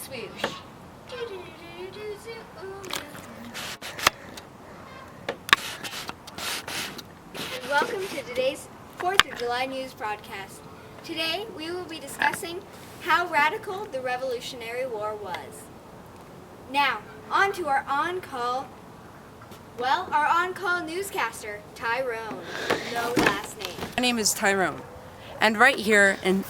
swoosh. Welcome to today's 4th of July news broadcast. Today we will be discussing how radical the Revolutionary War was. Now, on to our on-call newscaster, Tyrone. No last name. My name is Tyrone, and right here in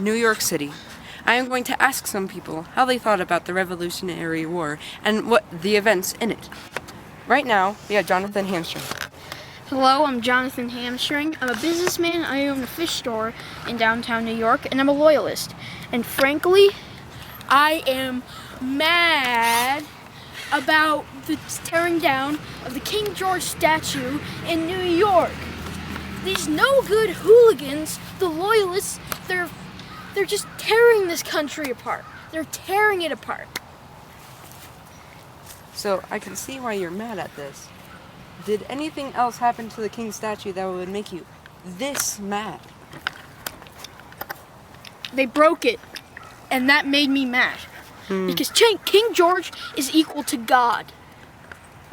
New York City, I am going to ask some people how they thought about the Revolutionary War and what the events in it. Right now, we have Jonathan Hamstring. Hello, I'm Jonathan Hamstring. I'm a businessman. I own a fish store in downtown New York, and I'm a loyalist. And frankly, I am mad about the tearing down of the King George statue in New York. These no-good hooligans, the loyalists, they're just tearing this country apart. They're tearing it apart. So I can see why you're mad at this. Did anything else happen to the King statue that would make you this mad? They broke it, and that made me mad. Because King George is equal to God.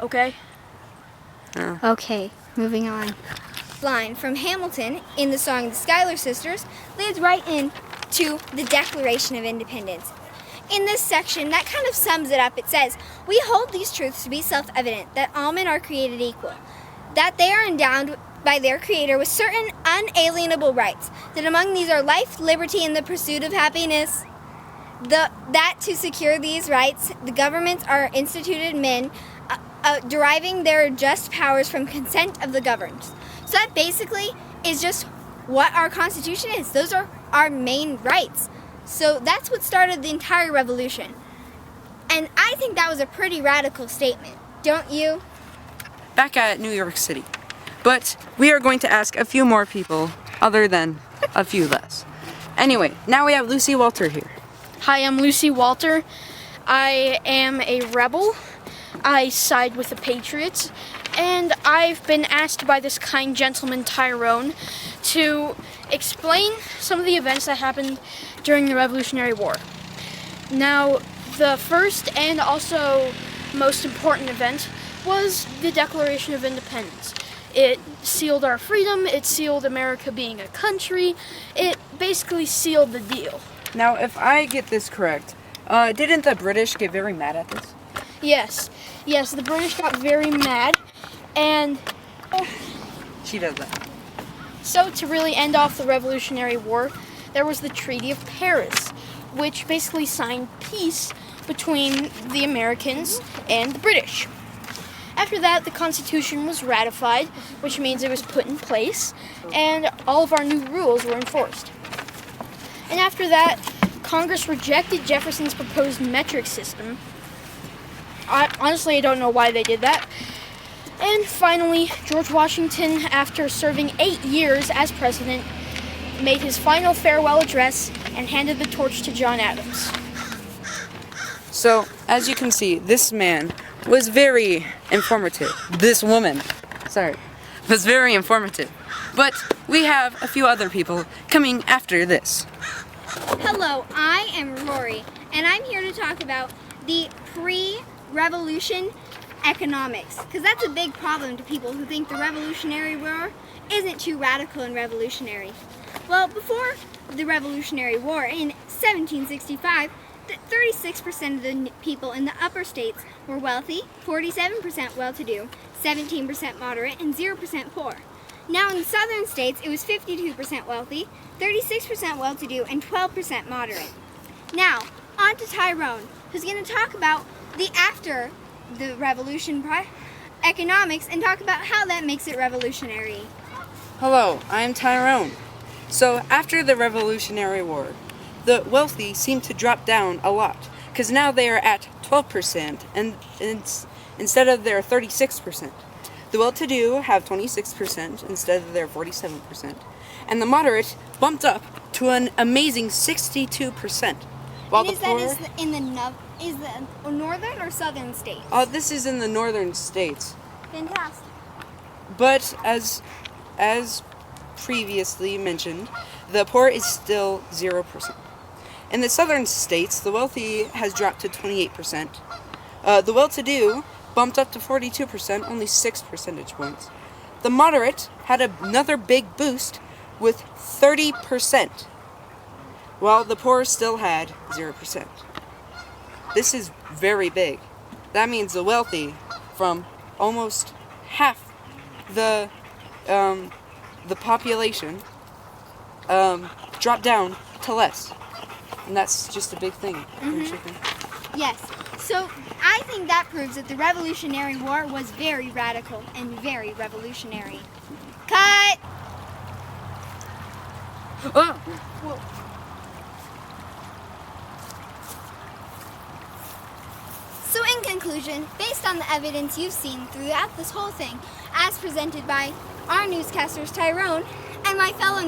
Okay? Okay, moving on. Line from Hamilton in the song The Schuyler Sisters leads right into the Declaration of Independence. In this section, that kind of sums it up. It says, "We hold these truths to be self-evident, that all men are created equal, that they are endowed by their Creator with certain unalienable rights, that among these are life, liberty, and the pursuit of happiness. That to secure these rights, the governments are instituted men, deriving their just powers from consent of the governed." So that basically is just what our Constitution is. Those are our main rights. So that's what started the entire revolution. And I think that was a pretty radical statement, don't you? Back at New York City. But we are going to ask a few more people other than a few less. Anyway, now we have Lucy Walter here. Hi, I'm Lucy Walter. I am a rebel. I side with the Patriots. And I've been asked by this kind gentleman, Tyrone, to explain some of the events that happened during the Revolutionary War. Now, the first and also most important event was the Declaration of Independence. It sealed our freedom, it sealed America being a country, it basically sealed the deal. Now, if I get this correct, didn't the British get very mad at this? Yes, the British got very mad, and She does that. so to really end off the Revolutionary War, there was the Treaty of Paris, which basically signed peace between the Americans and the British. After that, the Constitution was ratified, which means it was put in place, and all of our new rules were enforced. And after that, Congress rejected Jefferson's proposed metric system. Honestly, I don't know why they did that. And finally, George Washington, after serving 8 years as president, made his final farewell address and handed the torch to John Adams. So, as you can see, this man was very informative. This woman, was very informative. But we have a few other people coming after this. Hello, I am Rory, and I'm here to talk about the pre-revolution economics, because that's a big problem to people who think the Revolutionary War isn't too radical and revolutionary. Well, before the Revolutionary War in 1765, 36% of the people in the upper states were wealthy, 47% well-to-do, 17% moderate, and 0% poor. Now in the southern states, it was 52% wealthy, 36% well-to-do, and 12% moderate. Now, on to Tyrone, who's going to talk about the after the revolution economics and talk about how that makes it revolutionary. Hello, I'm Tyrone. So, after the Revolutionary War, the wealthy seem to drop down a lot, because now they are at 12% and instead of their 36%. The well-to-do have 26% instead of their 47%, and the moderate bumped up to an amazing 62%. While and the poor, is the northern or southern states? This is in the northern states. Fantastic. But as previously mentioned, the poor is still 0%. In the southern states, the wealthy has dropped to 28%. The well-to-do bumped up to 42%, only 6 percentage points. The moderate had another big boost with 30%, while the poor still had 0%. This is very big. That means the wealthy, from almost half the population, dropped down to less. And that's just a big thing. Don't you think? Yes. So I think that proves that the Revolutionary War was very radical and very revolutionary. Cut! Oh! So in conclusion, based on the evidence you've seen throughout this whole thing, as presented by our newscasters Tyrone and my fellow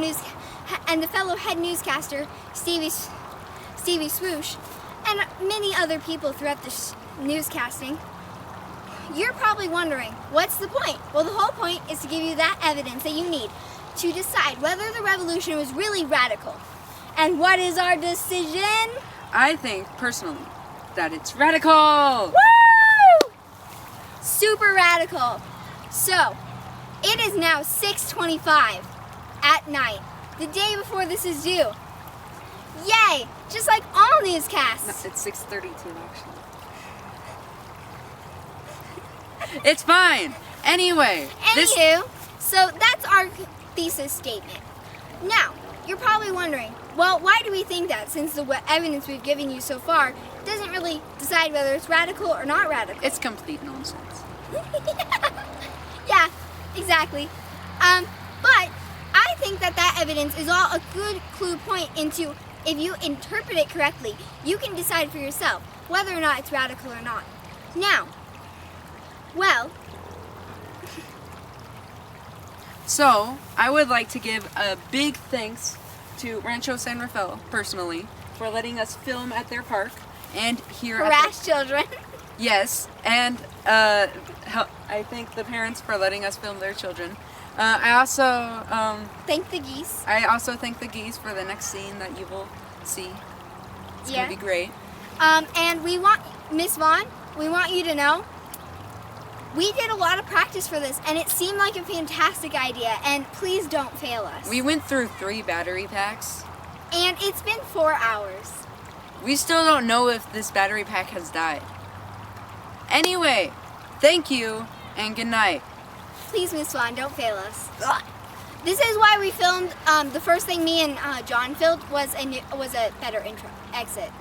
head newscaster Stevie Swoosh, and many other people throughout this newscasting, you're probably wondering, what's the point? Well, the whole point is to give you that evidence that you need to decide whether the revolution was really radical. And what is our decision? I think, personally, that it's radical! Woo! Super radical. So, it is now 6:25 at night, the day before this is due. Yay! Just like all newscasts. No, it's 6:32 actually. It's fine. Anyway. So that's our thesis statement. Now, you're probably wondering, well, why do we think that, since the evidence we've given you so far doesn't really decide whether it's radical or not radical? It's complete nonsense. Yeah, exactly. But I think that evidence is all a good clue point into, if you interpret it correctly, you can decide for yourself whether or not it's radical or not. Now, well... So, I would like to give a big thanks to Rancho San Rafael, personally, for letting us film at their park and here harass children. Yes, and I thank the parents for letting us film their children. I also thank the geese. I also thank the geese for the next scene that you will see. It's gonna be great. And we want, Miss Vaughn, we want you to know, we did a lot of practice for this, and it seemed like a fantastic idea, and please don't fail us. We went through 3 battery packs. And it's been 4 hours. We still don't know if this battery pack has died. Anyway, thank you, and good night. Please, Miss Vaughn, don't fail us. This is why we filmed, the first thing me and John filmed was a better exit.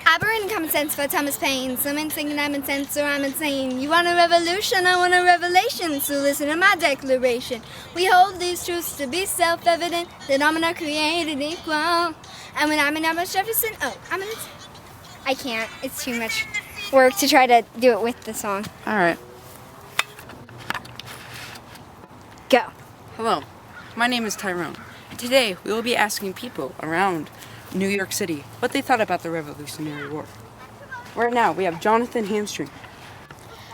Aberrant common sense for Thomas Paine. Some thinking I'm insane, or I'm insane. You want a revolution, I want a revelation. So listen to my declaration. We hold these truths to be self-evident. That I'm not created equal. And when I'm in Thomas Jefferson, I can't. It's too much work to try to do it with the song. Alright. Go. Hello, my name is Tyrone. Today we will be asking people around New York City what they thought about the Revolutionary War. Right now we have Jonathan Hamstring.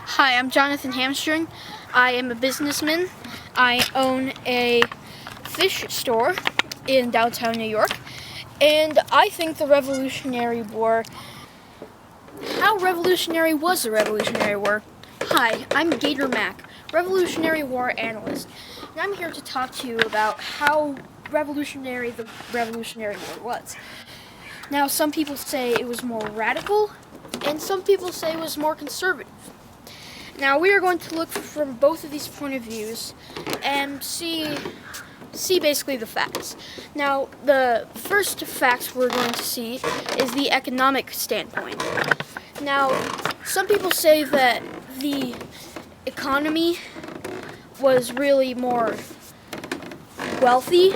Hi, I'm Jonathan Hamstring. I am a businessman. I own a fish store in downtown New York. And I think the Revolutionary War... How revolutionary was the Revolutionary War? Hi, I'm Gator Mac, Revolutionary War analyst. And I'm here to talk to you about how revolutionary the Revolutionary War was. Now, some people say it was more radical, and some people say it was more conservative. Now, we are going to look from both of these point of views and see basically the facts. Now, the first facts we're going to see is the economic standpoint. Now, some people say that the economy was really more wealthy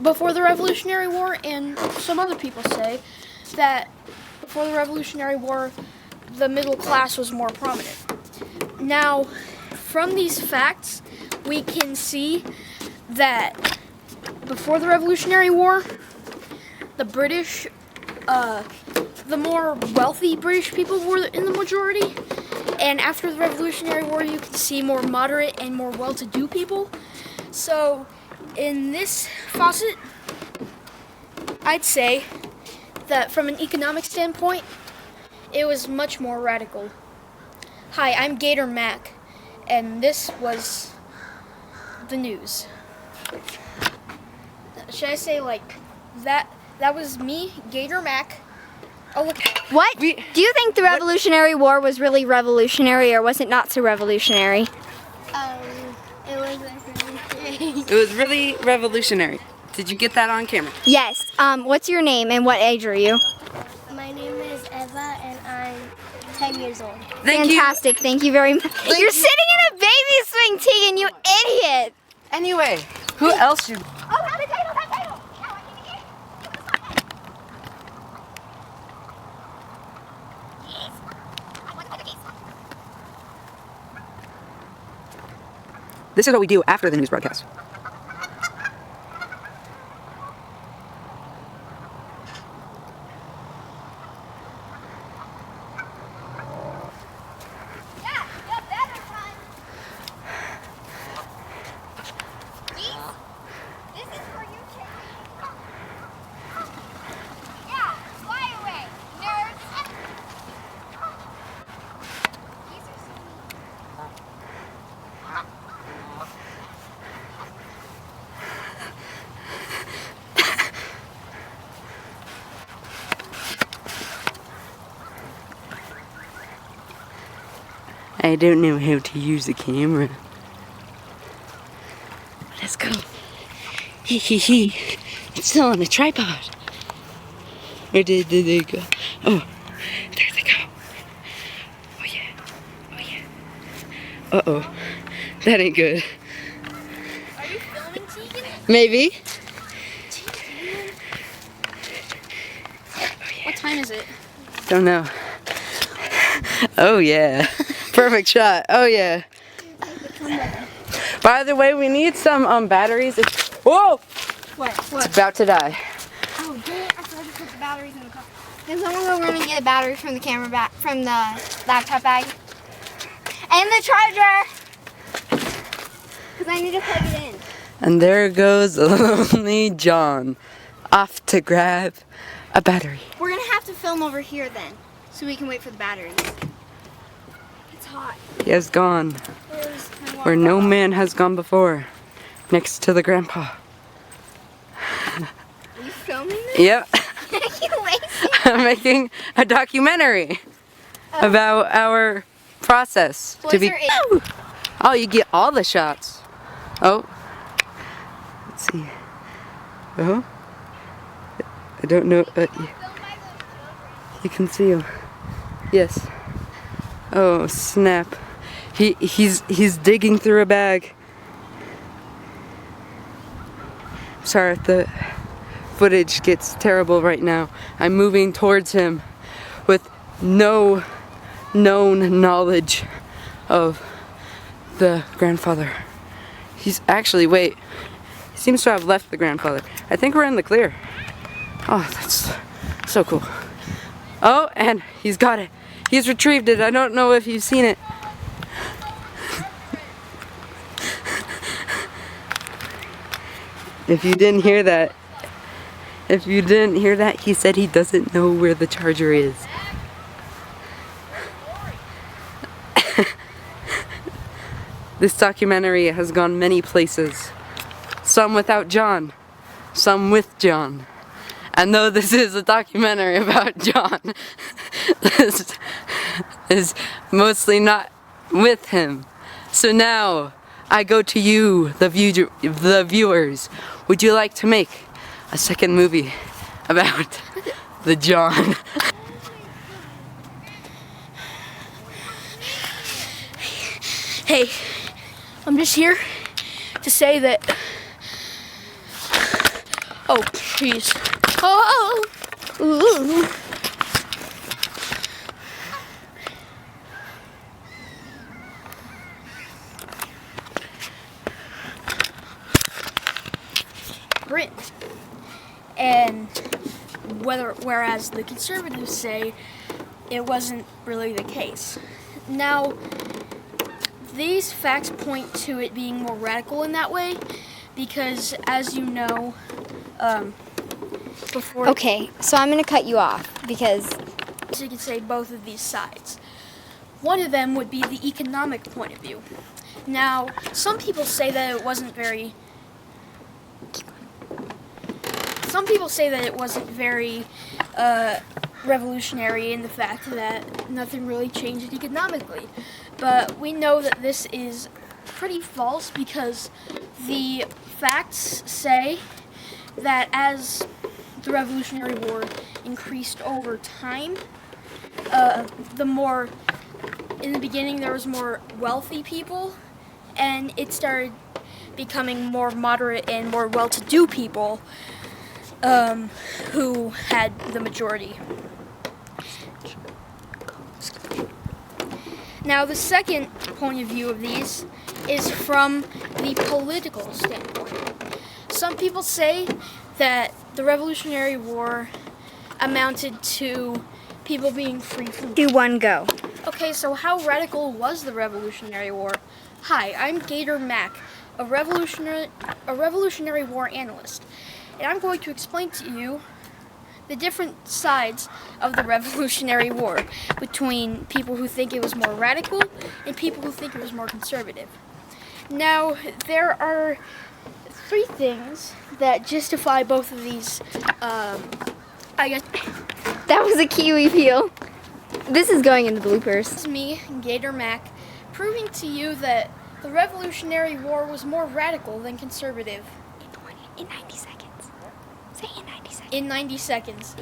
before the Revolutionary War, and some other people say that before the Revolutionary War, the middle class was more prominent. Now, from these facts, we can see that before the Revolutionary War, the British, the more wealthy British people were in the majority, and after the Revolutionary War, you can see more moderate and more well-to-do people. So, in this faucet, I'd say that from an economic standpoint, it was much more radical. Hi, I'm Gator Mac, and this was the news. Should I say like that? That was me, Gator Mac. Oh look. What? Do you think the Revolutionary War was really revolutionary, or was it not so revolutionary? It was revolutionary. It was really revolutionary. Did you get that on camera? Yes. What's your name and what age are you? My name is Eva, and I'm 10 years old. Thank you. Fantastic. Thank you very much. You're sitting in a baby swing, Tegan, you idiot. Anyway, who else should... Oh, have a title, have a title. Now I need to get. This is what we do after the news broadcast. I don't know how to use the camera. Let's go. Hee hee hee. It's still on the tripod. Where did they go? Oh, there they go. Oh yeah. Oh yeah. Uh-oh. That ain't good. Are you filming, Tegan? Maybe. What time is it? Don't know. Oh yeah. Perfect shot. Oh yeah. By the way, we need some batteries. Whoa! What? It's about to die. Oh, dang it. I forgot to put the batteries in the car. Can someone go run and get a battery from the camera bag, from the laptop bag? And the charger! Because I need to plug it in. And there goes lonely John off to grab a battery. We're going to have to film over here then, so we can wait for the batteries. It's hot. He has gone Where's my water where no bottle? man has gone before, next to the grandpa. Are you filming this? Yep. You lazy. I'm making a documentary about our process to Boys be. are in. Oh, you get all the shots. Oh. Let's see. Oh. I don't know. You can see him. Yes. Oh snap. He's digging through a bag. Sorry if the footage gets terrible right now. I'm moving towards him with no known knowledge of the grandfather. He's actually, wait, he seems to have left the grandfather. I think we're in the clear. Oh, that's so cool. Oh, and he's got it. He's retrieved it. I don't know if you've seen it. If you didn't hear that, he said he doesn't know where the charger is. This documentary has gone many places. Some without John, some with John. And though this is a documentary about John, this is mostly not with him. So now, I go to you, the viewers. Would you like to make a second movie about the John? Hey, I'm just here to say that. Oh, jeez. Oh, ooh. Britain. And whereas the conservatives say it wasn't really the case. Now, these facts point to it being more radical in that way because, as you know, before. Okay, so I'm going to cut you off because So you could say both of these sides. One of them would be the economic point of view. Now, some people say that it wasn't very. Some people say that it wasn't very revolutionary in the fact that nothing really changed economically. But we know that this is pretty false because the facts say that as the Revolutionary War increased over time, in the beginning there was more wealthy people, and it started becoming more moderate and more well-to-do people who had the majority. Now, the second point of view of these is from the political standpoint. Some people say that the Revolutionary War amounted to people being free from. do one go. Okay, so how radical was the Revolutionary War? Hi, I'm Gator Mac, a Revolutionary War analyst, and I'm going to explain to you the different sides of the Revolutionary War between people who think it was more radical and people who think it was more conservative. Now, there are three things that justify both of these, I guess. That was a kiwi peel. This is going in the bloopers. It's me, Gator Mac, proving to you that the Revolutionary War was more radical than conservative. In 90 seconds. Say in 90 seconds. In 90 seconds.